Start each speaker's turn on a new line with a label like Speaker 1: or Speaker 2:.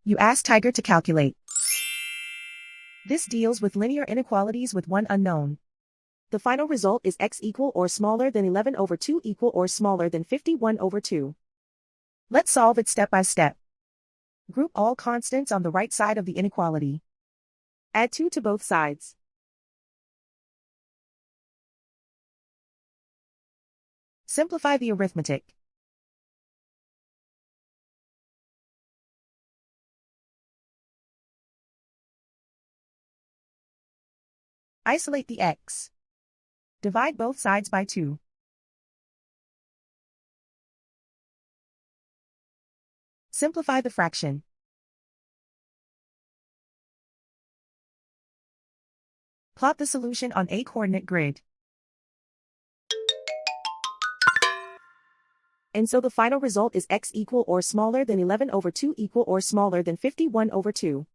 Speaker 1: You ask Tiger to calculate. This deals with linear inequalities with one unknown. The final result is x equal or smaller than 11 over 2 equal or smaller than 51 over 2. Let's solve it step by step. Group all constants on the right side of the inequality. Add 2 to both sides. Simplify the arithmetic. Isolate the x. Divide both sides by 2. Simplify the fraction. Plot the solution on a coordinate grid. And so the final result is x equal or smaller than 11 over 2 equal or smaller than 51 over 2.